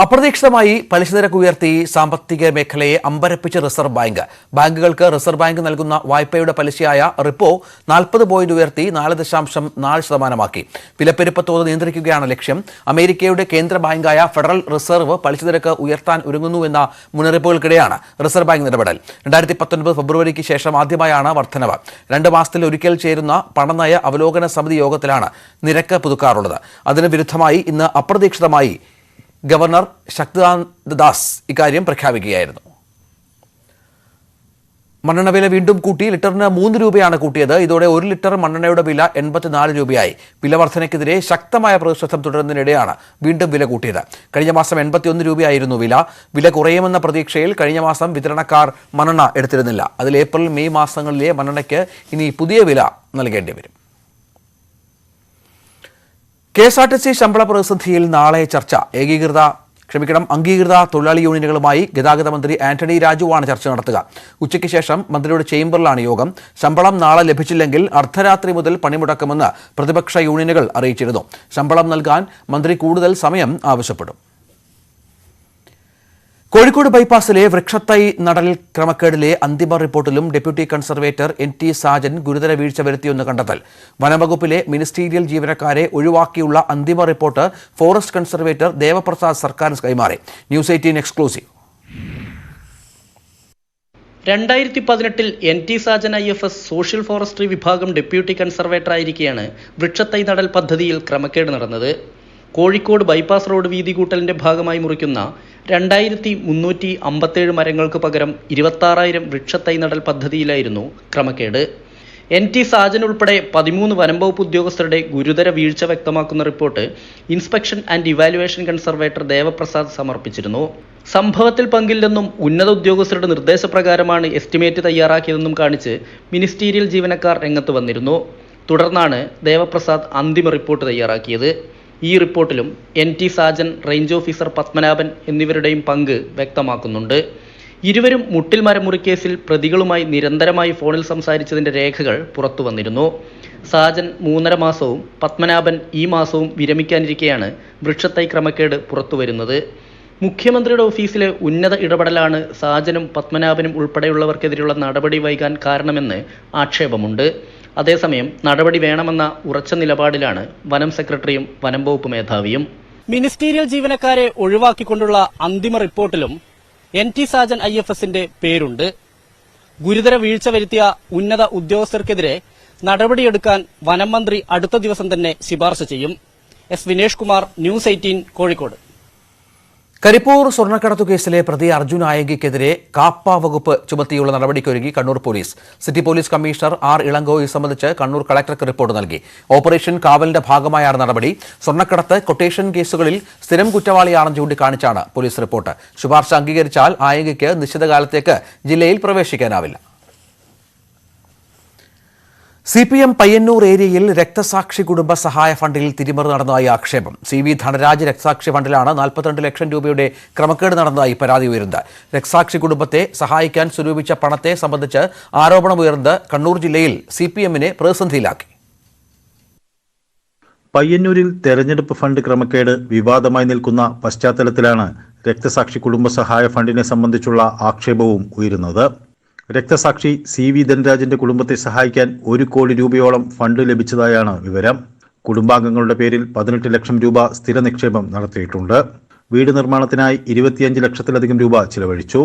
അപ്രതീക്ഷിതമായി പലിശ നിരക്ക് ഉയർത്തി സാമ്പത്തിക മേഖലയെ അമ്പരപ്പിച്ച റിസർവ് ബാങ്ക്. ബാങ്കുകൾക്ക് റിസർവ് ബാങ്ക് നൽകുന്ന വായ്പയുടെ പലിശയായ റിപ്പോ 40 പോയിന്റ് ഉയർത്തി 4.4%. വിലപ്പെരുപ്പ തോത് നിയന്ത്രിക്കുകയാണ് ലക്ഷ്യം. അമേരിക്കയുടെ കേന്ദ്ര ബാങ്കായ ഫെഡറൽ റിസർവ് പലിശ നിരക്ക് ഉയർത്താൻ ഒരുങ്ങുന്നുവെന്ന മുന്നറിയിപ്പുകൾക്കിടെയാണ് റിസർവ് ബാങ്ക് ഇടപെടൽ. 2019 ഫെബ്രുവരിക്ക് ശേഷം ആദ്യമായാണ് വർധനവ്. 2 മാസത്തിൽ ഒരിക്കൽ ചേരുന്ന പണനയ അവലോകന സമിതി യോഗത്തിലാണ് നിരക്ക് പുതുക്കാറുള്ളത്. അതിന് വിരുദ്ധമായി ഇന്ന് അപ്രതീക്ഷിതമായി ഗവർണർ ശക്തികാന്ത ദാസ് ഇക്കാര്യം പ്രഖ്യാപിക്കുകയായിരുന്നു. മണ്ണെണ്ണ വില വീണ്ടും കൂട്ടി. ലിറ്ററിന് 3 രൂപയാണ് കൂട്ടിയത്. ഇതോടെ 1 ലിറ്റർ മണ്ണെണ്ണയുടെ വില 84 രൂപയായി. വില വർധനയ്ക്കെതിരെ ശക്തമായ പ്രതിഷേധം തുടരുന്നതിനിടെയാണ് വീണ്ടും വില കൂട്ടിയത്. കഴിഞ്ഞ മാസം 81 രൂപയായിരുന്നു വില. വില കുറയുമെന്ന പ്രതീക്ഷയിൽ കഴിഞ്ഞ മാസം വിതരണക്കാർ മണ്ണെണ്ണ എടുത്തിരുന്നില്ല. അതിൽ ഏപ്രിൽ മെയ് മാസങ്ങളിലെ മണ്ണെണ്ണയ്ക്ക് ഇനി പുതിയ വില നൽകേണ്ടി വരും. KSRTC ശമ്പള പ്രതിസന്ധിയിൽ നാളെ ചർച്ച. അംഗീകൃത തൊഴിലാളി യൂണിയനുകളുമായി ഗതാഗത മന്ത്രി ആന്റണി രാജുവാണ് ചർച്ച നടത്തുക. ഉച്ചയ്ക്ക് ശേഷം മന്ത്രിയുടെ ചേംബറിലാണ് യോഗം. ശമ്പളം നാളെ ലഭിച്ചില്ലെങ്കിൽ അർദ്ധരാത്രി മുതൽ പണിമുടക്കുമെന്ന് പ്രതിപക്ഷ യൂണിയനുകൾ അറിയിച്ചിരുന്നു. ശമ്പളം നൽകാൻ മന്ത്രി കൂടുതൽ സമയം ആവശ്യപ്പെടും. കോഴിക്കോട് ബൈപ്പാസിലെ വൃക്ഷത്തൈ നടൽ ക്രമക്കേടിലെ അന്തിമ റിപ്പോർട്ടിലും ഡെപ്യൂട്ടി കൺസർവേറ്റർ NT സാജൻ ഗുരുതര വീഴ്ച വരുത്തിയെന്ന് കണ്ടെത്തൽ. വനംവകുപ്പിലെ മിനിസ്റ്റീരിയൽ ജീവനക്കാരെ ഒഴിവാക്കിയുള്ള അന്തിമ റിപ്പോർട്ട് ഫോറസ്റ്റ് കൺസർവേറ്റർ ദേവപ്രസാദ് സർക്കാരിന് കൈമാറി. News 18 exclusive. 2018 NT Sajan IFS social forestry വിഭാഗം ഡെപ്യൂട്ടി കൺസർവേറ്റർ ആയിരിക്കെയാണ് വൃക്ഷത്തൈ നടൽ പദ്ധതിയിൽ ക്രമക്കേട് നടന്നത്. കോഴിക്കോട് ബൈപ്പാസ് റോഡ് വീതി കൂട്ടലിന്റെ ഭാഗമായി മുറിക്കുന്ന 2357 മരങ്ങൾക്ക് പകരം 26,000 വൃക്ഷത്തൈ നടൽ പദ്ധതിയിലായിരുന്നു ക്രമക്കേട്. NT സാജൻ ഉൾപ്പെടെ 13 വനംവകുപ്പ് ഉദ്യോഗസ്ഥരുടെ ഗുരുതര വീഴ്ച വ്യക്തമാക്കുന്ന report inspection and evaluation conservator Devaprasad സമർപ്പിച്ചിരുന്നു. സംഭവത്തിൽ പങ്കില്ലെന്നും ഉന്നത ഉദ്യോഗസ്ഥരുടെ നിർദ്ദേശപ്രകാരമാണ് എസ്റ്റിമേറ്റ് തയ്യാറാക്കിയതെന്നും കാണിച്ച് മിനിസ്റ്റീരിയൽ ജീവനക്കാർ രംഗത്ത് വന്നിരുന്നു. തുടർന്നാണ് ദേവപ്രസാദ് അന്തിമ റിപ്പോർട്ട് തയ്യാറാക്കിയത്. ഈ റിപ്പോർട്ടിലും NT Sajan, range officer Padmanabhan എന്നിവരുടെയും പങ്ക് വ്യക്തമാക്കുന്നുണ്ട്. ഇരുവരും മുട്ടിൽ മരമുറിക്കേസിൽ പ്രതികളുമായി നിരന്തരമായി ഫോണിൽ സംസാരിച്ചതിന്റെ രേഖകൾ പുറത്തു വന്നിരുന്നു. സാജൻ 3.5 മാസവും പത്മനാഭൻ ഈ മാസവും വിരമിക്കാനിരിക്കെയാണ് വൃക്ഷത്തൈ ക്രമക്കേട് പുറത്തുവരുന്നത്. മുഖ്യമന്ത്രിയുടെ ഓഫീസിലെ ഉന്നത ഇടപെടലാണ് സാജനും പത്മനാഭനും ഉൾപ്പെടെയുള്ളവർക്കെതിരെയുള്ള നടപടി വൈകാൻ കാരണമെന്ന് ആക്ഷേപമുണ്ട്. അതേസമയം നടപടി വേണമെന്ന ഉറച്ച നിലപാടിലാണ് വനം സെക്രട്ടറിയും വനം വകുപ്പ് മേധാവിയും. മിനിസ്റ്റീരിയൽ ജീവനക്കാരെ ഒഴിവാക്കിക്കൊണ്ടുള്ള അന്തിമ റിപ്പോർട്ടിലും NT സാജൻ IFSന്റെ പേരുണ്ട്. ഗുരുതര വീഴ്ച വരുത്തിയ ഉന്നത ഉദ്യോഗസ്ഥർക്കെതിരെ നടപടിയെടുക്കാൻ വനം മന്ത്രി അടുത്ത ദിവസം തന്നെ ശുപാർശ ചെയ്യും. S Vinesh Kumar, news 18 Kozhikode. കരിപ്പൂർ സ്വർണ്ണക്കടത്തു കേസിലെ പ്രതി അർജുൻ ആയങ്കിക്കെതിരെ കാപ്പ വകുപ്പ് ചുമത്തിയുള്ള നടപടിക്കൊരുങ്ങി Kannur police. City police commissioner R Elango സംബന്ധിച്ച് കണ്ണൂർ കളക്ടർക്ക് റിപ്പോർട്ട് നൽകി. ഓപ്പറേഷൻ കാവലിന്റെ ഭാഗമായാണ് നടപടി. സ്വർണ്ണക്കടത്ത്, കൊട്ടേഷൻ കേസുകളിൽ സ്ഥിരം കുറ്റവാളിയാണെന്ന് ചൂണ്ടിക്കാണിച്ചാണ് പോലീസ് റിപ്പോർട്ട്. ശുപാർശ അംഗീകരിച്ചാൽ ആയങ്കിക്ക് നിശ്ചിതകാലത്തേക്ക് ജില്ലയിൽ പ്രവേശിക്കാനാവില്ല. CPM പയ്യന്നൂർ ഏരിയയിൽ രക്തസാക്ഷി കുടുംബ സഹായ ഫണ്ടിൽ തിരിമറി നടന്നതായി ആക്ഷേപം. CV ധനരാജ് രക്തസാക്ഷി ഫണ്ടിലാണ് 42 ലക്ഷം രൂപയുടെ ക്രമക്കേട് നടന്നതായി പരാതി ഉയരുന്നത്. രക്തസാക്ഷി കുടുംബത്തെ സഹായിക്കാൻ സ്വരൂപിച്ച പണത്തെ സംബന്ധിച്ച് ആരോപണമുയർന്നത് കണ്ണൂർ ജില്ലയിൽ CPMനെ പ്രതിസന്ധിയിലാക്കി. പയ്യന്നൂരിൽ തെരഞ്ഞെടുപ്പ് ഫണ്ട് ക്രമക്കേട് വിവാദമായി നിൽക്കുന്ന പശ്ചാത്തലത്തിലാണ് രക്തസാക്ഷി കുടുംബ സഹായ ഫണ്ടിനെ സംബന്ധിച്ചുള്ള ആക്ഷേപവും ഉയരുന്നത്. രക്തസാക്ഷി CV ധനരാജിന്റെ കുടുംബത്തെ സഹായിക്കാൻ 1 കോടി രൂപയോളം ഫണ്ട് ലഭിച്ചതായാണ് വിവരം. കുടുംബാംഗങ്ങളുടെ പേരിൽ 18 ലക്ഷം രൂപ സ്ഥിര നിക്ഷേപം നടത്തിയിട്ടുണ്ട്. വീട് നിർമ്മാണത്തിനായി 25 ലക്ഷത്തിലധികം രൂപ ചിലവഴിച്ചു.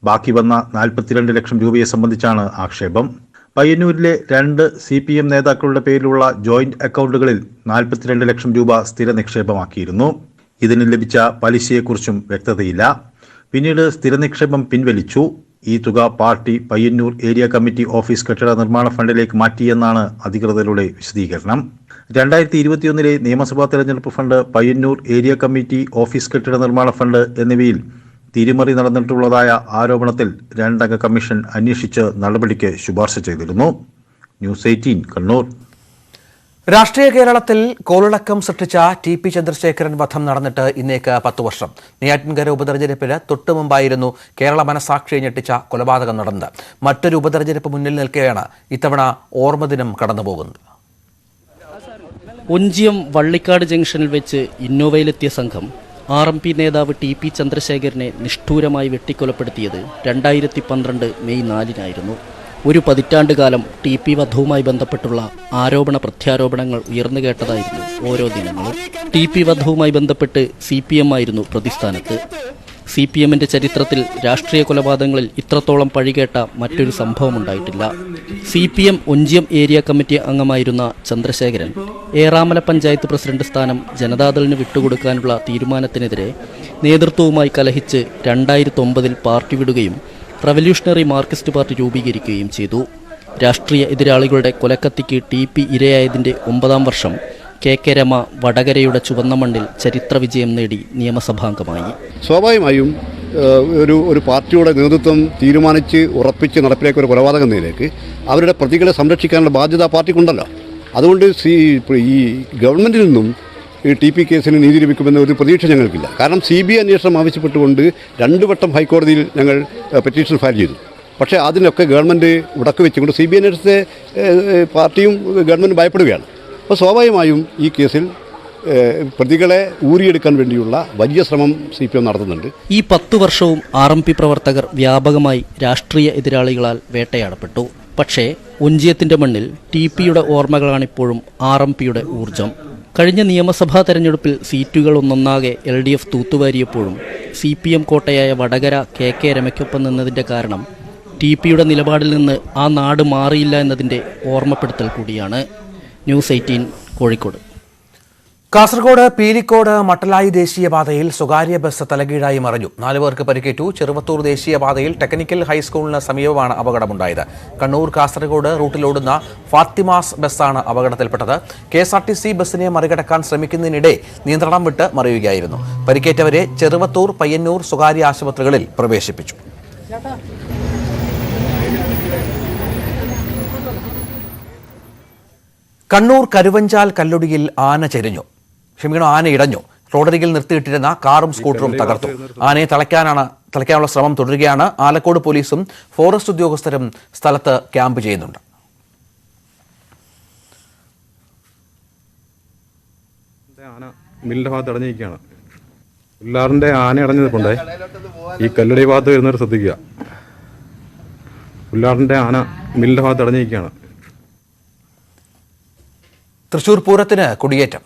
ബാക്കി വന്ന 42 ലക്ഷം രൂപയെ സംബന്ധിച്ചാണ് ആക്ഷേപം. പയ്യന്നൂരിലെ 2 CPM നേതാക്കളുടെ പേരിലുള്ള ജോയിന്റ് അക്കൗണ്ടുകളിൽ 42 ലക്ഷം രൂപ സ്ഥിര നിക്ഷേപമാക്കിയിരുന്നു. ഇതിന് ലഭിച്ച പലിശയെക്കുറിച്ചും വ്യക്തതയില്ല. പിന്നീട് സ്ഥിര നിക്ഷേപം പിൻവലിച്ചു. ഈ തുക party Payyanur area committee office കെട്ടിട നിർമ്മാണ ഫണ്ടിലേക്ക് മാറ്റിയെന്നാണ് അധികൃതരുടെ വിശദീകരണം. 2021 നിയമസഭാ തെരഞ്ഞെടുപ്പ് fund, Payyanur area committee office കെട്ടിട നിർമ്മാണ ഫണ്ട് എന്നിവയിൽ തിരിമറി നടന്നിട്ടുള്ളതായ ആരോപണത്തിൽ 2 അംഗ കമ്മീഷൻ അന്വേഷിച്ച് നടപടിക്ക് ശുപാർശ ചെയ്തിരുന്നു. ന്യൂസ് 18 കണ്ണൂർ. രാഷ്ട്രീയ കേരളത്തിൽ കോളിളക്കം സൃഷ്ടിച്ച TP ചന്ദ്രശേഖരൻ വധം നടന്നിട്ട് ഇന്നേക്ക് 10 വർഷം. നെയ്യാറ്റിൻകര ഉപതെരഞ്ഞെടുപ്പിന് തൊട്ടുമുമ്പായിരുന്നു കേരള മനസാക്ഷിയെ ഞെട്ടിച്ച കൊലപാതകം നടന്നത്. മറ്റൊരു ഉപതെരഞ്ഞെടുപ്പ് മുന്നിൽ നിൽക്കെയാണ് ഇത്തവണ ഓർമ്മദിനം കടന്നുപോകുന്നത്. ഒഞ്ചിയം വള്ളിക്കാട് ജംഗ്ഷനിൽ വെച്ച് ഇന്നോവയിലെത്തിയ സംഘം RMP നേതാവ് TP ചന്ദ്രശേഖരനെ നിഷ്ഠൂരമായി വെട്ടിക്കൊലപ്പെടുത്തിയത് 2012 മെയ് 4-നായിരുന്നു. ഒരു പതിറ്റാണ്ടുകാലം TP വധവുമായി ബന്ധപ്പെട്ടുള്ള ആരോപണ പ്രത്യാരോപണങ്ങൾ ഉയർന്നു കേട്ടതായിരുന്നു ഓരോ ദിനങ്ങളും. TP വധവുമായി ബന്ധപ്പെട്ട് CPM ആയിരുന്നു പ്രതിസ്ഥാനത്ത്. CPMന്റെ ചരിത്രത്തിൽ രാഷ്ട്രീയ കൊലപാതകങ്ങളിൽ ഇത്രത്തോളം പഴികേട്ട മറ്റൊരു സംഭവമുണ്ടായിട്ടില്ല. CPM ഒഞ്ചിയം ഏരിയ കമ്മിറ്റി അംഗമായിരുന്ന ചന്ദ്രശേഖരൻ ഏറാമല പഞ്ചായത്ത് പ്രസിഡന്റ് സ്ഥാനം ജനതാദളിന് വിട്ടുകൊടുക്കാനുള്ള തീരുമാനത്തിനെതിരെ നേതൃത്വവുമായി കലഹിച്ച് 2009 പാർട്ടി വിടുകയും റവല്യൂഷണറി മാർക്സിസ്റ്റ് പാർട്ടി രൂപീകരിക്കുകയും ചെയ്തു. രാഷ്ട്രീയ എതിരാളികളുടെ കൊലക്കത്തിക്ക് TP ഇരയായതിൻ്റെ 9ാം വർഷം KK രമ വടകരയുടെ ചുവന്ന മണ്ണിൽ ചരിത്ര വിജയം നേടി നിയമസഭാംഗമായി. സ്വാഭാവികമായും ഒരു പാർട്ടിയുടെ നേതൃത്വം തീരുമാനിച്ച് ഉറപ്പിച്ച് നടപ്പിലാക്കിയ ഒരു കൊലപാതക നിലയിലേക്ക് അവരുടെ പ്രതികളെ സംരക്ഷിക്കാനുള്ള ബാധ്യത പാർട്ടിക്കുണ്ടല്ലോ. അതുകൊണ്ട് ഈ ഗവൺമെൻറ്റിൽ നിന്നും ഈ TP കേസിന് നീതി ലഭിക്കുമെന്ന ഒരു പ്രതീക്ഷ ഞങ്ങൾക്കില്ല. കാരണം CBI അന്വേഷണം ആവശ്യപ്പെട്ടുകൊണ്ട് 2 വട്ടം ഹൈക്കോടതിയിൽ ഞങ്ങൾ പെറ്റീഷൻ ഫയൽ ചെയ്തു. പക്ഷേ അതിനൊക്കെ ഗവൺമെൻറ് ഉടക്ക് വെച്ചുകൊണ്ട് CBI അന്വേഷണത്തെ പാർട്ടിയും ഗവൺമെൻറ് ഭയപ്പെടുകയാണ്. അപ്പോൾ സ്വാഭാവികമായും ഈ കേസിൽ പ്രതികളെ ഊരിയെടുക്കാൻ വേണ്ടിയുള്ള വലിയ ശ്രമം CPM നടത്തുന്നുണ്ട്. ഈ 10 വർഷവും RMP പ്രവർത്തകർ വ്യാപകമായി രാഷ്ട്രീയ എതിരാളികളാൽ വേട്ടയാടപ്പെട്ടു. പക്ഷേ ഒഞ്ചിയത്തിൻ്റെ മണ്ണിൽ TPയുടെ ഓർമ്മകളാണിപ്പോഴും RMPയുടെ ഊർജം. കഴിഞ്ഞ നിയമസഭാ തെരഞ്ഞെടുപ്പിൽ സീറ്റുകൾ ഒന്നൊന്നാകെ LDF തൂത്തുവാരിയപ്പോഴും CPM കോട്ടയായ വടകര KK രമയ്ക്കൊപ്പം നിന്നതിൻ്റെ കാരണം TPയുടെ നിലപാടിൽ നിന്ന് ആ നാട് മാറിയില്ല എന്നതിൻ്റെ ഓർമ്മപ്പെടുത്തൽ കൂടിയാണ്. ന്യൂസ് 18 കോഴിക്കോട്. കാസർഗോഡ് പീലിക്കോട് മട്ടലായി ദേശീയപാതയിൽ സ്വകാര്യ ബസ് തലകീഴായി മറിഞ്ഞു. 4 പേർക്ക് പരിക്കേറ്റു. ചെറുവത്തൂർ ദേശീയപാതയിൽ ടെക്നിക്കൽ ഹൈസ്കൂളിന് സമീപമാണ് അപകടമുണ്ടായത്. കണ്ണൂർ കാസർഗോഡ് റൂട്ടിലോടുന്ന ഫാത്തിമാസ് ബസ്സാണ് അപകടത്തിൽപ്പെട്ടത്. KSRTC ബസ്സിനെ മറികടക്കാൻ ശ്രമിക്കുന്നതിനിടെ നിയന്ത്രണം വിട്ട് മറിയുകയായിരുന്നു. പരിക്കേറ്റവരെ ചെറുവത്തൂർ, പയ്യന്നൂർ സ്വകാര്യ ആശുപത്രികളിൽ പ്രവേശിപ്പിച്ചു. കണ്ണൂർ കരുവഞ്ചാൽ കല്ലൊടിയിൽ ആന ഇടഞ്ഞു. റോഡരികിൽ നിർത്തിയിട്ടിരുന്ന കാറും സ്കൂട്ടറും തകർത്തു. ആനയെ തളയ്ക്കാനുള്ള ശ്രമം തുടരുകയാണ്. ആലക്കോട് പോലീസും ഫോറസ്റ്റ് ഉദ്യോഗസ്ഥരും സ്ഥലത്ത് ക്യാമ്പ് ചെയ്യുന്നുണ്ട്. ആന മില്ലിന്റെ ഭാഗത്ത് അടഞ്ഞിരിക്കുകയാണ്. പിള്ളാറിന്റെ ആന അടഞ്ഞതുകൊണ്ടേ ഈ കല്ലടി ഭാഗത്ത് വരുന്നവർ ശ്രദ്ധിക്കുക. പിള്ളാറിന്റെ ആന മില്ലിന്റെ ഭാഗത്ത് അടഞ്ഞിരിക്കുകയാണ്. തൃശൂർ പൂരത്തിന് കൊടിയേറ്റം.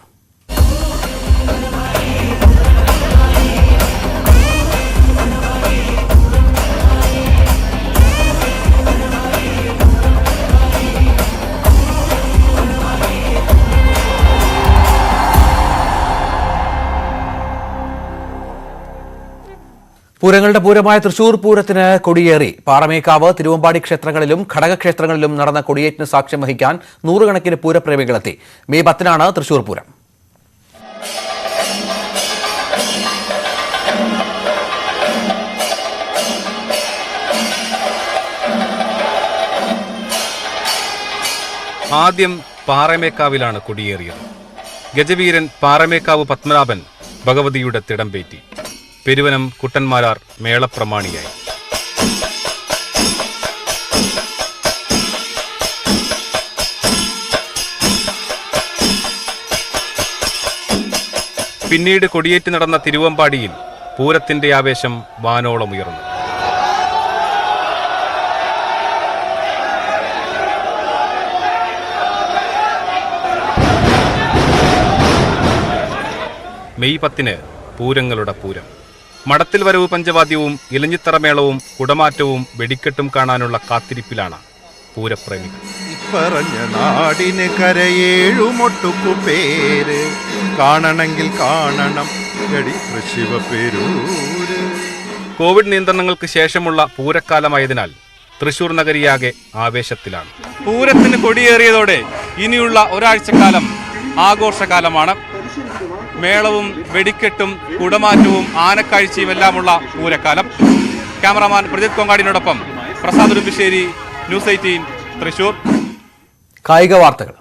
പൂരങ്ങളുടെ പൂരമായ തൃശൂർ പൂരത്തിന് കൊടിയേറി. പാറമേക്കാവ്, തിരുവമ്പാടി ക്ഷേത്രങ്ങളിലും ഘടകക്ഷേത്രങ്ങളിലും നടന്ന കൊടിയേറ്റിന് സാക്ഷ്യം വഹിക്കാൻ 100 കണക്കിന് പൂരപ്രേമികളെത്തി. മെയ് 10 തൃശൂർ പൂരം. ആദ്യം പാറമേക്കാവിലാണ് കൊടിയേറിയത്. ഗജവീരൻ പാറമേക്കാവ് പത്മനാഭൻ ഭഗവതിയുടെ തിടമ്പേറ്റി. പെരുവനം കുട്ടന്മാരാർ മേളപ്രമാണിയായി. പിന്നീട് കൊടിയേറ്റ് നടന്ന തിരുവമ്പാടിയിൽ പൂരത്തിന്റെ ആവേശം വാനോളമുയർന്നു. മെയ് 10 പൂരങ്ങളുടെ പൂരം. മടത്തിൽ വരവ് പഞ്ചവാദ്യവും ഇലഞ്ഞിത്തറമേളവും കുടമാറ്റവും വെടിക്കെട്ടും കാണാനുള്ള കാത്തിരിപ്പിലാണ് പൂരപ്രേമികൾ. പറഞ്ഞ നാടിന് കരയേഴുമൊട്ടുക്കു പേര് കാണണമെങ്കിൽ കാണണം ശിവപേരൂര്. കോവിഡ് നിയന്ത്രണങ്ങൾക്ക് ശേഷമുള്ള പൂരക്കാലമായതിനാൽ തൃശൂർ നഗരിയാകെ ആവേശത്തിലാണ്. പൂരത്തിന് കൊടിയേറിയതോടെ ഇനിയുള്ള ഒരാഴ്ചക്കാലം ആഘോഷകാലമാണ്. മേളവും വെടിക്കെട്ടും കുടമാറ്റവും ആനക്കാഴ്ചയും എല്ലാമുള്ള പൂരക്കാലം. ക്യാമറാമാൻ പ്രജിത് കൊങ്ങാടിനോടൊപ്പം പ്രസാദ് ഉടുമ്പിശ്ശേരി, ന്യൂസ് 18 തൃശൂർ. കായിക വാർത്തകൾ.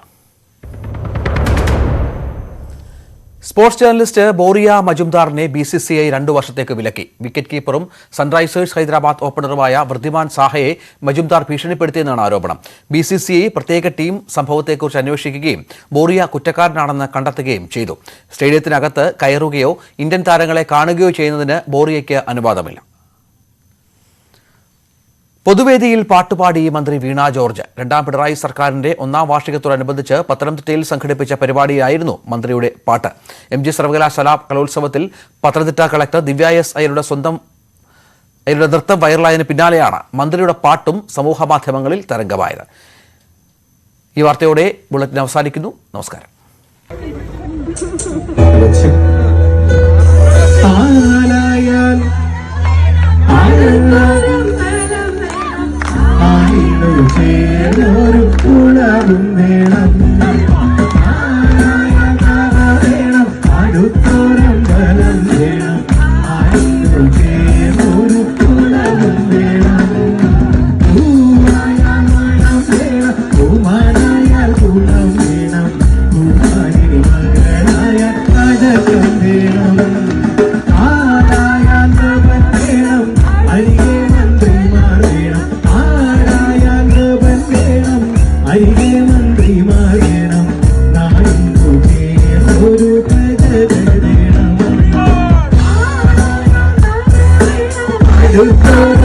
സ്പോർട്സ് ജേർണലിസ്റ്റ് ബോറിയ മജുംദാറിനെ BCCI 2 വർഷത്തേക്ക് വിലക്കി. വിക്കറ്റ് കീപ്പറും സൺറൈസേഴ്സ് ഹൈദരാബാദ് ഓപ്പണറുമായ വൃദ്ധിമാൻ സാഹയെ മജുംദാർ ഭീഷണിപ്പെടുത്തിയെന്നാണ് ആരോപണം. BCCI പ്രത്യേക ടീം സംഭവത്തെക്കുറിച്ച് അന്വേഷിക്കുകയും ബോറിയ കുറ്റക്കാരനാണെന്ന് കണ്ടെത്തുകയും ചെയ്തു. സ്റ്റേഡിയത്തിനകത്ത് കയറുകയോ ഇന്ത്യൻ താരങ്ങളെ കാണുകയോ ചെയ്യുന്നതിന് ബോറിയയ്ക്ക് അനുവാദമില്ല. പൊതുവേദിയിൽ പാട്ടുപാടി മന്ത്രി വീണ ജോർജ്. 2ാം പിണറായി സർക്കാരിന്റെ 1ാം വാർഷികത്തോടനുബന്ധിച്ച് പത്തനംതിട്ടയിൽ സംഘടിപ്പിച്ച പരിപാടിയായിരുന്നു മന്ത്രിയുടെ പാട്ട്. MG സർവകലാശാല കലോത്സവത്തിൽ പത്തനംതിട്ട കളക്ടർ ദിവ്യ S അയ്യരുടെ നൃത്തം വൈറലായതിന് പിന്നാലെയാണ് മന്ത്രിയുടെ പാട്ടും സമൂഹമാധ്യമങ്ങളിൽ തരംഗമായത്. ഈ വാർത്തയോടെ ബുള്ളറ്റിൻ അവസാനിക്കുന്നു. നമസ്കാരം. ആലായാൽ വേണം, വേണം, അടുത്തോരമ്പലം വേണം, ഒരു കുലവും വേണം, പൂവായാൽ മണം വേണം, പൂമാനായാൽ കുളം വേണം, കുമാരി മകളായ കടകം വേണം, ആരായാൽ നവൻ വേണം, അരികെ മന്ത്രിമാർ വേണം, ആരായാൽ നവൻ വേണം, അരികെ മന്ത്രിമാർ വേണം, നാടിനു ഒരു പ്രജകൾ വേണം, അടുത്ത